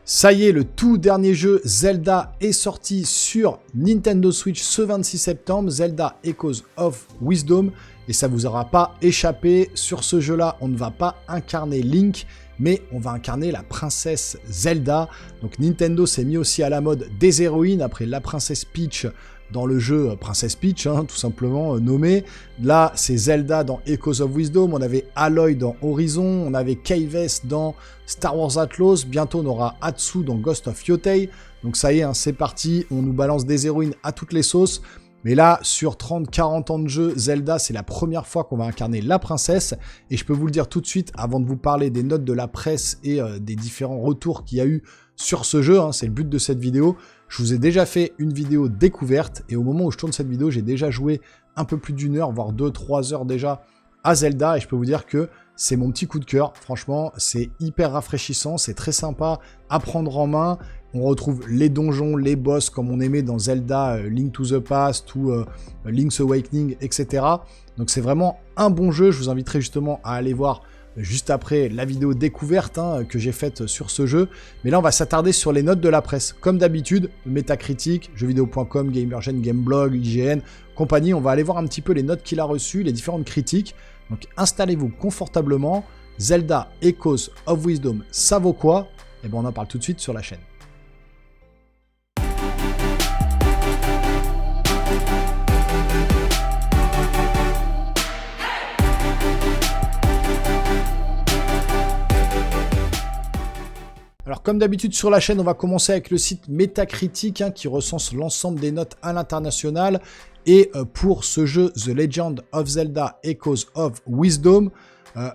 Ça y est, le tout dernier jeu Zelda est sorti sur Nintendo Switch ce 26 septembre, Zelda Echoes of Wisdom, et ça vous aura pas échappé. Sur ce jeu-là, on ne va pas incarner Link, mais on va incarner la princesse Zelda. Donc Nintendo s'est mis aussi à la mode des héroïnes après la princesse Peach dans le jeu Princess Peach, tout simplement nommé. Là, c'est Zelda dans Echoes of Wisdom, on avait Aloy dans Horizon, on avait Kayvess dans Star Wars Atlas, bientôt on aura Atsu dans Ghost of Yotei. Donc ça y est, c'est parti, on nous balance des héroïnes à toutes les sauces. Mais là, sur 30-40 ans de jeu, Zelda, c'est la première fois qu'on va incarner la princesse. Et je peux vous le dire tout de suite, avant de vous parler des notes de la presse et des différents retours qu'il y a eu sur ce jeu, c'est le but de cette vidéo. Je vous ai déjà fait une vidéo découverte, et au moment où je tourne cette vidéo, j'ai déjà joué un peu plus d'une heure, voire 2-3 heures déjà à Zelda, et je peux vous dire que c'est mon petit coup de cœur. Franchement, c'est hyper rafraîchissant, c'est très sympa à prendre en main. On retrouve les donjons, les boss comme on aimait dans Zelda Link to the Past ou Link's Awakening, etc. Donc c'est vraiment un bon jeu. Je vous inviterai justement à aller voir juste après la vidéo découverte que j'ai faite sur ce jeu. Mais là, on va s'attarder sur les notes de la presse. Comme d'habitude, Metacritic, jeuxvideo.com, Gamergen, Gameblog, IGN, compagnie. On va aller voir un petit peu les notes qu'il a reçues, les différentes critiques. Donc installez-vous confortablement. Zelda Echoes of Wisdom, ça vaut quoi? Et bien on en parle tout de suite sur la chaîne. Alors comme d'habitude sur la chaîne, on va commencer avec le site Metacritic qui recense l'ensemble des notes à l'international. Et pour ce jeu, The Legend of Zelda Echoes of Wisdom,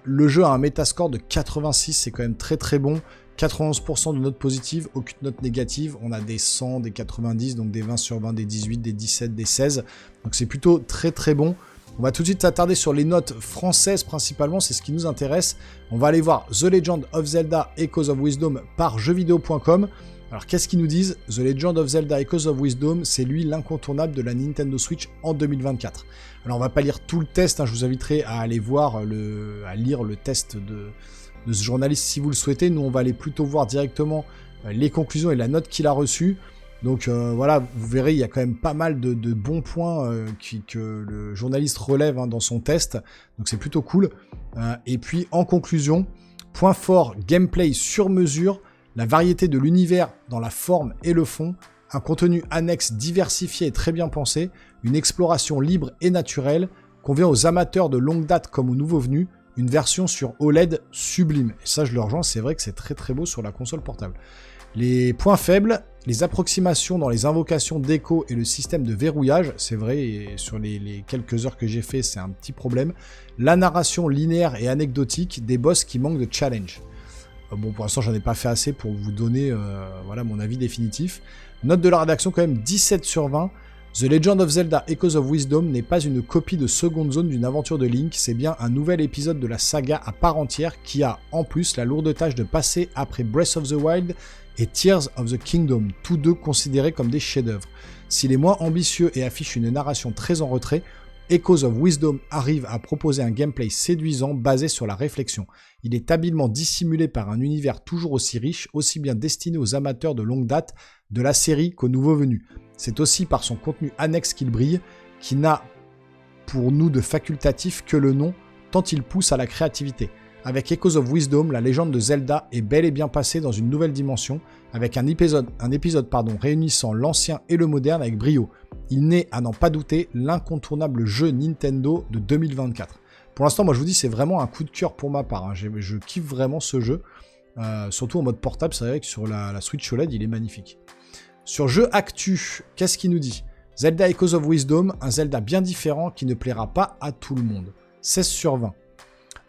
le jeu a un Metascore de 86, c'est quand même très très bon. 91% de notes positives, aucune note négative. On a des 100, des 90, donc des 20 sur 20, des 18, des 17, des 16. Donc c'est plutôt très très bon. On va tout de suite s'attarder sur les notes françaises principalement, c'est ce qui nous intéresse. On va aller voir The Legend of Zelda Echoes of Wisdom par jeuxvideo.com. Alors qu'est-ce qu'ils nous disent? The Legend of Zelda Echoes of Wisdom, c'est lui l'incontournable de la Nintendo Switch en 2024. Alors on va pas lire tout le test, je vous inviterai à aller voir, à lire le test de ce journaliste si vous le souhaitez. Nous on va aller plutôt voir directement les conclusions et la note qu'il a reçue. Donc voilà, vous verrez, il y a quand même pas mal de bons points que le journaliste relève dans son test. Donc c'est plutôt cool. Et puis en conclusion, point fort, gameplay sur mesure, la variété de l'univers dans la forme et le fond, un contenu annexe diversifié et très bien pensé, une exploration libre et naturelle, convient aux amateurs de longue date comme aux nouveaux venus, une version sur OLED sublime. Et ça je le rejoins, c'est vrai que c'est très très beau sur la console portable. Les points faibles, les approximations dans les invocations d'écho et le système de verrouillage, c'est vrai, et sur les quelques heures que j'ai fait, c'est un petit problème. La narration linéaire et anecdotique, des boss qui manquent de challenge. Bon, pour l'instant, j'en ai pas fait assez pour vous donner voilà, mon avis définitif. Note de la rédaction quand même 17 sur 20. The Legend of Zelda Echoes of Wisdom n'est pas une copie de seconde zone d'une aventure de Link, c'est bien un nouvel épisode de la saga à part entière qui a en plus la lourde tâche de passer après Breath of the Wild et Tears of the Kingdom, tous deux considérés comme des chefs-d'œuvre. S'il est moins ambitieux et affiche une narration très en retrait, Echoes of Wisdom arrive à proposer un gameplay séduisant basé sur la réflexion. Il est habilement dissimulé par un univers toujours aussi riche, aussi bien destiné aux amateurs de longue date de la série qu'aux nouveaux venus. C'est aussi par son contenu annexe qu'il brille, qui n'a pour nous de facultatif que le nom, tant il pousse à la créativité. Avec Echoes of Wisdom, la légende de Zelda est bel et bien passée dans une nouvelle dimension, avec un épisode réunissant l'ancien et le moderne avec brio. Il n'est, à n'en pas douter, l'incontournable jeu Nintendo de 2024. Pour l'instant, moi je vous dis, c'est vraiment un coup de cœur pour ma part. Je kiffe vraiment ce jeu, surtout en mode portable. C'est vrai que sur la Switch OLED, il est magnifique. Sur jeu actu, qu'est-ce qu'il nous dit? Zelda Echoes of Wisdom, un Zelda bien différent qui ne plaira pas à tout le monde. 16 sur 20.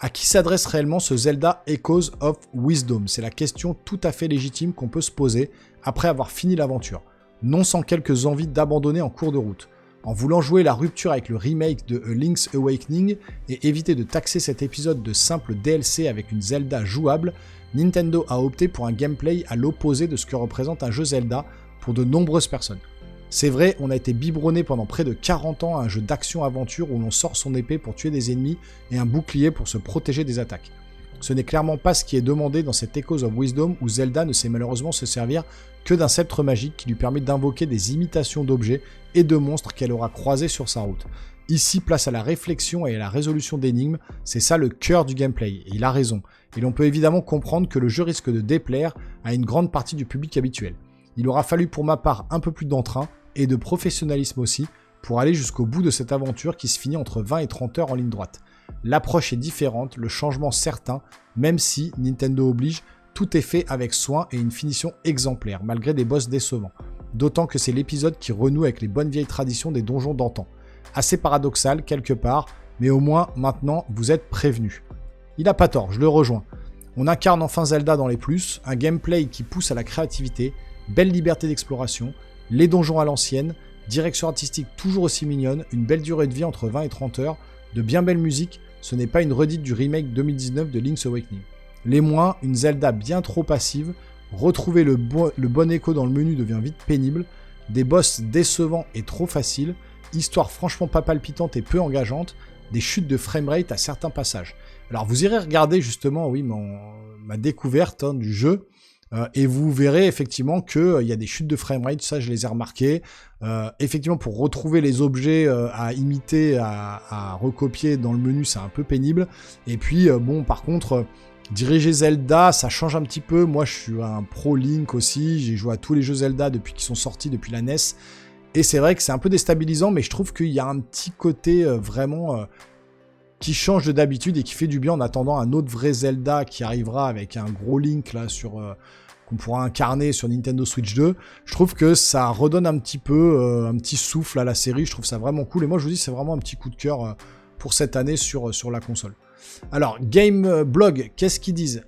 À qui s'adresse réellement ce Zelda Echoes of Wisdom? C'est la question tout à fait légitime qu'on peut se poser après avoir fini l'aventure. Non sans quelques envies d'abandonner en cours de route. En voulant jouer la rupture avec le remake de A Link's Awakening et éviter de taxer cet épisode de simple DLC avec une Zelda jouable, Nintendo a opté pour un gameplay à l'opposé de ce que représente un jeu Zelda pour de nombreuses personnes. C'est vrai, on a été biberonné pendant près de 40 ans à un jeu d'action-aventure où l'on sort son épée pour tuer des ennemis et un bouclier pour se protéger des attaques. Ce n'est clairement pas ce qui est demandé dans cet Echoes of Wisdom où Zelda ne sait malheureusement se servir que d'un sceptre magique qui lui permet d'invoquer des imitations d'objets et de monstres qu'elle aura croisés sur sa route. Ici, place à la réflexion et à la résolution d'énigmes, c'est ça le cœur du gameplay, et il a raison. Et l'on peut évidemment comprendre que le jeu risque de déplaire à une grande partie du public habituel. Il aura fallu pour ma part un peu plus d'entrain, et de professionnalisme aussi, pour aller jusqu'au bout de cette aventure qui se finit entre 20 et 30 heures en ligne droite. L'approche est différente, le changement certain, même si, Nintendo oblige, tout est fait avec soin et une finition exemplaire, malgré des boss décevants. D'autant que c'est l'épisode qui renoue avec les bonnes vieilles traditions des donjons d'antan. Assez paradoxal, quelque part, mais au moins, maintenant, vous êtes prévenus. Il a pas tort, je le rejoins. On incarne enfin Zelda dans les plus, un gameplay qui pousse à la créativité, belle liberté d'exploration, les donjons à l'ancienne, direction artistique toujours aussi mignonne, une belle durée de vie entre 20 et 30 heures, de bien belle musique, ce n'est pas une redite du remake 2019 de Link's Awakening. Les moins, une Zelda bien trop passive, retrouver le bon écho dans le menu devient vite pénible, des boss décevants et trop faciles, histoire franchement pas palpitante et peu engageante, des chutes de framerate à certains passages. Alors vous irez regarder justement, oui, ma découverte du jeu, et vous verrez effectivement qu'il y a des chutes de framerate, ça je les ai remarquées. Effectivement, pour retrouver les objets à imiter, à recopier dans le menu, c'est un peu pénible. Et puis, bon, par contre, diriger Zelda, ça change un petit peu. Moi, je suis un pro Link aussi, j'ai joué à tous les jeux Zelda depuis qu'ils sont sortis, depuis la NES. Et c'est vrai que c'est un peu déstabilisant, mais je trouve qu'il y a un petit côté vraiment qui change de d'habitude et qui fait du bien en attendant un autre vrai Zelda qui arrivera avec un gros Link là qu'on pourra incarner sur Nintendo Switch 2. Je trouve que ça redonne un petit peu un petit souffle à la série. Je trouve ça vraiment cool. Et moi, je vous dis, c'est vraiment un petit coup de cœur pour cette année sur la console. Alors, Gameblog, qu'est-ce qu'ils disent ?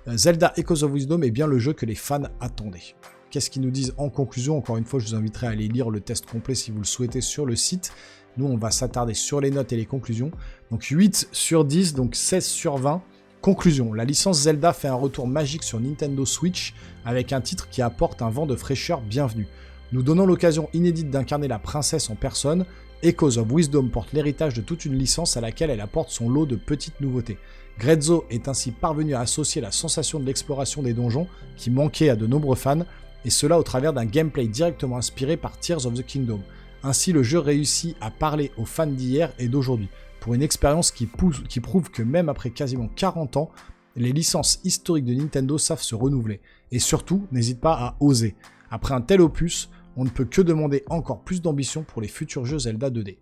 Zelda Echoes of Wisdom est bien le jeu que les fans attendaient. Qu'est-ce qu'ils nous disent en conclusion ? Encore une fois, je vous inviterai à aller lire le test complet si vous le souhaitez sur le site. Nous, on va s'attarder sur les notes et les conclusions. Donc 8 sur 10, donc 16 sur 20. Conclusion, la licence Zelda fait un retour magique sur Nintendo Switch avec un titre qui apporte un vent de fraîcheur bienvenu. Nous donnons l'occasion inédite d'incarner la princesse en personne. Echoes of Wisdom porte l'héritage de toute une licence à laquelle elle apporte son lot de petites nouveautés. Grezzo est ainsi parvenu à associer la sensation de l'exploration des donjons qui manquait à de nombreux fans, et cela au travers d'un gameplay directement inspiré par Tears of the Kingdom. Ainsi, le jeu réussit à parler aux fans d'hier et d'aujourd'hui, pour une expérience qui prouve que même après quasiment 40 ans, les licences historiques de Nintendo savent se renouveler. Et surtout, n'hésite pas à oser. Après un tel opus, on ne peut que demander encore plus d'ambition pour les futurs jeux Zelda 2D.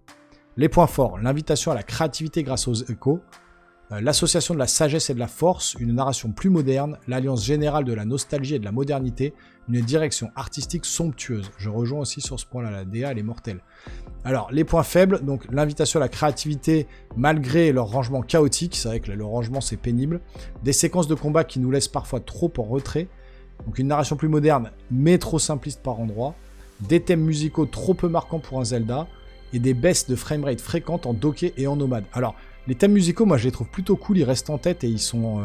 Les points forts, l'invitation à la créativité grâce aux échos, l'association de la sagesse et de la force, une narration plus moderne, l'alliance générale de la nostalgie et de la modernité, une direction artistique somptueuse. Je rejoins aussi sur ce point-là, la DA elle est mortelle. Alors, les points faibles, donc l'invitation à la créativité malgré leur rangement chaotique, c'est vrai que le rangement c'est pénible, des séquences de combat qui nous laissent parfois trop en retrait, donc une narration plus moderne mais trop simpliste par endroits, des thèmes musicaux trop peu marquants pour un Zelda, et des baisses de framerate fréquentes en docké et en nomade. Alors, les thèmes musicaux, moi je les trouve plutôt cool, ils restent en tête et ils sont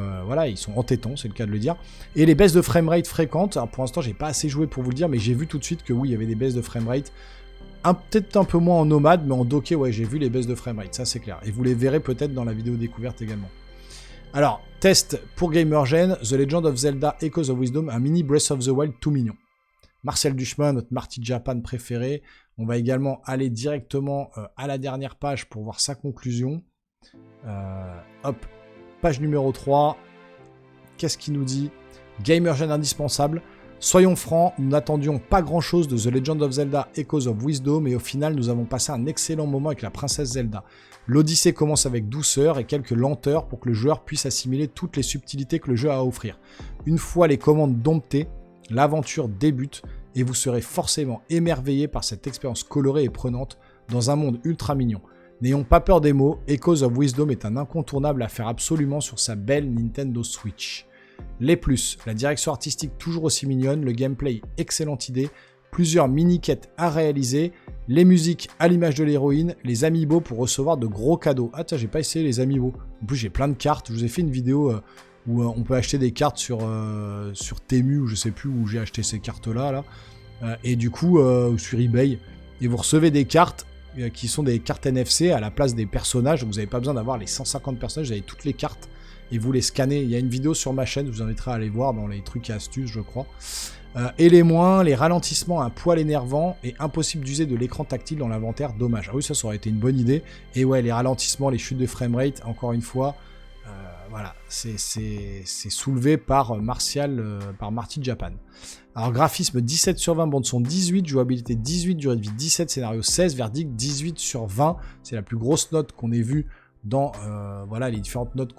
entêtants, c'est le cas de le dire. Et les baisses de framerate fréquentes, alors pour l'instant j'ai pas assez joué pour vous le dire, mais j'ai vu tout de suite que oui, il y avait des baisses de framerate, peut-être un peu moins en nomade, mais en docké, ouais, j'ai vu les baisses de framerate, ça c'est clair. Et vous les verrez peut-être dans la vidéo découverte également. Alors, test pour Gamergen, The Legend of Zelda Echoes of Wisdom, un mini Breath of the Wild tout mignon. Marcel Duchemin, notre Marty Japan préféré. On va également aller directement à la dernière page pour voir sa conclusion. Hop, page numéro 3. Qu'est-ce qu'il nous dit ? Gamergen indispensable. Soyons francs, nous n'attendions pas grand-chose de The Legend of Zelda Echoes of Wisdom et au final, nous avons passé un excellent moment avec la princesse Zelda. L'Odyssée commence avec douceur et quelques lenteurs pour que le joueur puisse assimiler toutes les subtilités que le jeu a à offrir. Une fois les commandes domptées, l'aventure débute et vous serez forcément émerveillé par cette expérience colorée et prenante dans un monde ultra mignon. N'ayons pas peur des mots, Echoes of Wisdom est un incontournable à faire absolument sur sa belle Nintendo Switch. Les plus, la direction artistique toujours aussi mignonne, le gameplay excellente idée, plusieurs mini-quêtes à réaliser, les musiques à l'image de l'héroïne, les amiibo pour recevoir de gros cadeaux. Ah tiens, j'ai pas essayé les amiibo. En plus j'ai plein de cartes, je vous ai fait une vidéo où on peut acheter des cartes sur Temu ou je sais plus où j'ai acheté ces cartes-là. Et du coup, sur eBay, et vous recevez des cartes qui sont des cartes NFC à la place des personnages. Vous n'avez pas besoin d'avoir les 150 personnages, vous avez toutes les cartes. et vous les scannez. Il y a une vidéo sur ma chaîne, je vous inviterai à aller voir dans les trucs et astuces, je crois. Et les moins, les ralentissements un poil énervant et impossible d'user de l'écran tactile dans l'inventaire, dommage. Ah oui, ça aurait été une bonne idée. Et ouais, les ralentissements, les chutes de framerate, encore une fois, voilà, c'est soulevé par par Marty Japan. Alors graphisme 17 sur 20, bande son 18, jouabilité 18, durée de vie 17, scénario 16, verdict 18 sur 20. C'est la plus grosse note qu'on ait vue dans voilà, les différentes notes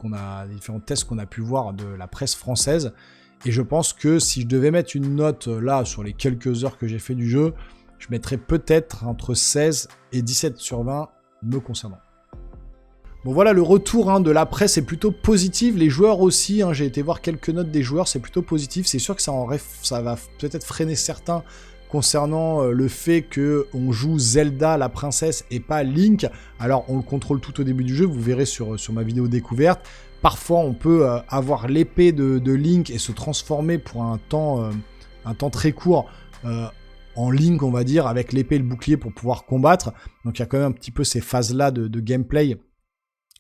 les différents tests qu'on a pu voir de la presse française. Et je pense que si je devais mettre une note là sur les quelques heures que j'ai fait du jeu, je mettrais peut-être entre 16 et 17 sur 20 me concernant. Bon voilà, le retour de la presse est plutôt positif, les joueurs aussi, j'ai été voir quelques notes des joueurs, c'est plutôt positif, c'est sûr que ça va peut-être freiner certains concernant le fait qu'on joue Zelda, la princesse, et pas Link. Alors on le contrôle tout au début du jeu, vous verrez sur ma vidéo découverte. Parfois on peut avoir l'épée de Link et se transformer pour un temps très court en Link, on va dire, avec l'épée et le bouclier pour pouvoir combattre. Donc il y a quand même un petit peu ces phases-là de gameplay,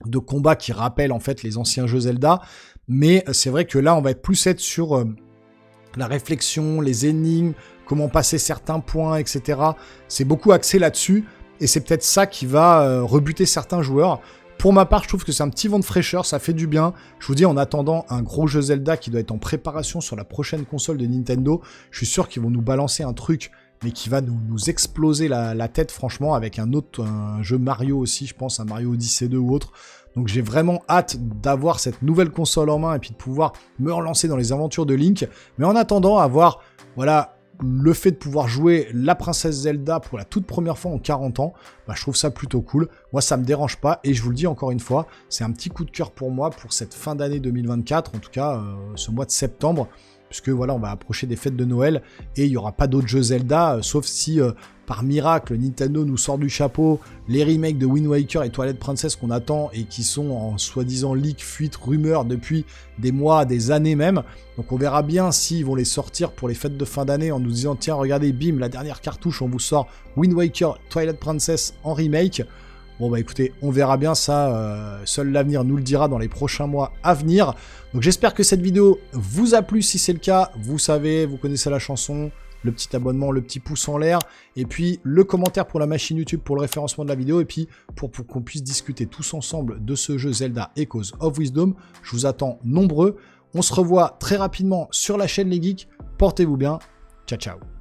de combat qui rappellent en fait les anciens jeux Zelda. Mais c'est vrai que là on va plus être sur la réflexion, les énigmes, comment passer certains points, etc. C'est beaucoup axé là-dessus. Et c'est peut-être ça qui va rebuter certains joueurs. Pour ma part, je trouve que c'est un petit vent de fraîcheur, ça fait du bien. Je vous dis, en attendant un gros jeu Zelda qui doit être en préparation sur la prochaine console de Nintendo, je suis sûr qu'ils vont nous balancer un truc, mais qui va nous exploser la tête, franchement, avec un jeu Mario aussi, je pense, un Mario Odyssey 2 ou autre. Donc j'ai vraiment hâte d'avoir cette nouvelle console en main et puis de pouvoir me relancer dans les aventures de Link. Mais en attendant, avoir, voilà, le fait de pouvoir jouer la princesse Zelda pour la toute première fois en 40 ans, je trouve ça plutôt cool. Moi, ça me dérange pas et je vous le dis encore une fois, c'est un petit coup de cœur pour moi pour cette fin d'année 2024, en tout cas ce mois de septembre, puisque voilà, on va approcher des fêtes de Noël et il n'y aura pas d'autres jeux Zelda, sauf si par miracle Nintendo nous sort du chapeau les remakes de Wind Waker et Twilight Princess qu'on attend et qui sont en soi-disant leak, fuite, rumeur depuis des mois, des années même. Donc on verra bien s'ils vont les sortir pour les fêtes de fin d'année en nous disant tiens regardez, bim, la dernière cartouche, on vous sort Wind Waker, Twilight Princess en remake. Bon écoutez, on verra bien ça, seul l'avenir nous le dira dans les prochains mois à venir. Donc j'espère que cette vidéo vous a plu, si c'est le cas, vous savez, vous connaissez la chanson, le petit abonnement, le petit pouce en l'air, et puis le commentaire pour la machine YouTube pour le référencement de la vidéo, et puis pour qu'on puisse discuter tous ensemble de ce jeu Zelda Echoes of Wisdom. Je vous attends nombreux, on se revoit très rapidement sur la chaîne Les Geeks, portez-vous bien, ciao ciao.